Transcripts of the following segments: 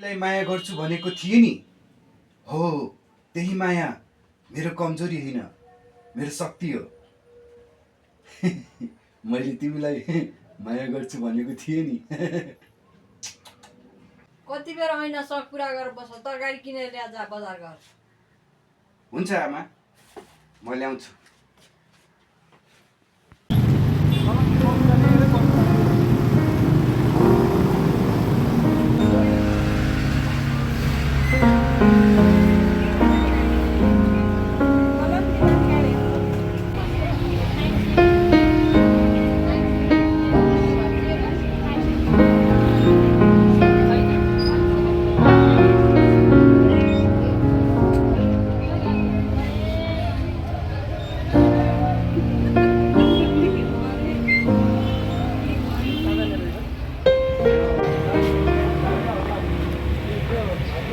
तिमीलाई माया गर्छु भनेको थिएँ नि। हो, त्यही माया मेरो कमजोरी होइन, मेरो शक्ति हो। मैले तिमीलाई माया गर्छु भनेको थिएँ नि। कति बेर ऐना सब कुरा गरेर बस्छ, तरकारी किनेर ल्याएर जा बजार घर। हुन्छ आमा, म ल्याउँछु।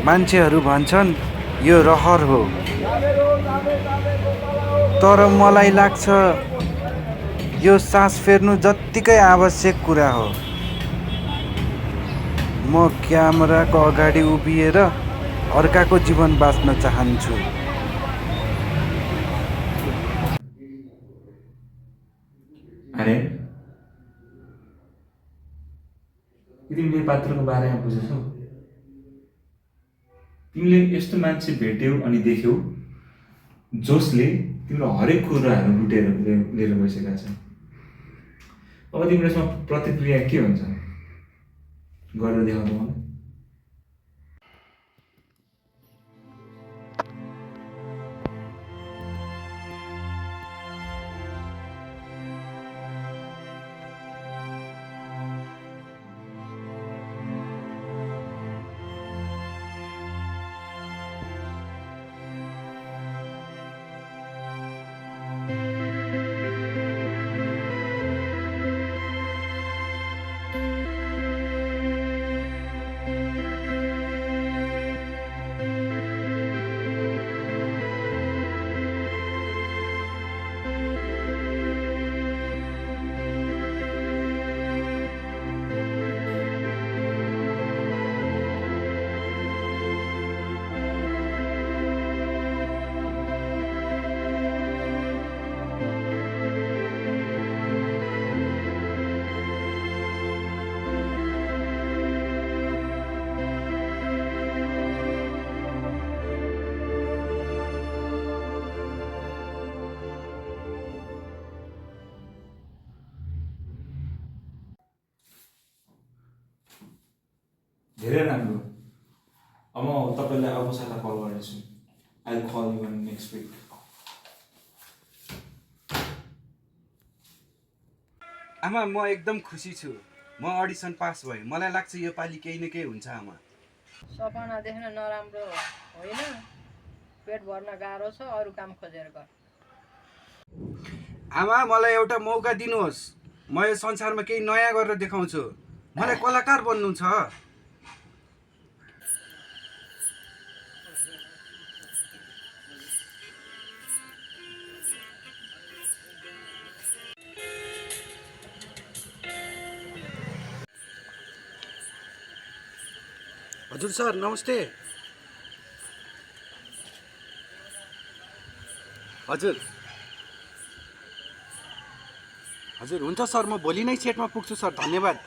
मान्छेहरू भन्छन् यो रहर हो, तर मलाई लाग्छ यो सास फेर्नु जत्तिकै आवश्यक कुरा हो। म क्यामेराको अगाडि उभिएर अर्काको जीवन बाँच्न चाहन्छु। अरे तिमीले पात्रको बारेमा बुझेछौ? तिमीले यस्तो मान्छे भेट्यौ अनि देख्यौ जसले तिम्रो हरेक कुराहरू लुटेर लिएर गइसकेका छन्। अब तिम्रो यसमा प्रतिक्रिया के हुन्छ? गरेर देखाउँदा मलाई। धेरै राम्रो। अब म तपाईँलाई अब साता कल गर्नेछु। I will call you next week. आमा, म एकदम खुसी छु। म अडिसन पास भएँ। मलाई लाग्छ यो पालि केही न केही हुन्छ आमा। सपना देख्न नराम्रो होइन, पेट भर्न गाह्रो छ, अरू काम खोजेर गर। आमा, मलाई एउटा मौका दिनुहोस्। म यो संसारमा केही नयाँ गरेर देखाउँछु। मलाई कलाकार बन्नु छ। हजुर सर, नमस्ते। हजुर हजुर, हुन्छ सर, म भोलि नै सेटमा पुग्छु सर। धन्यवाद।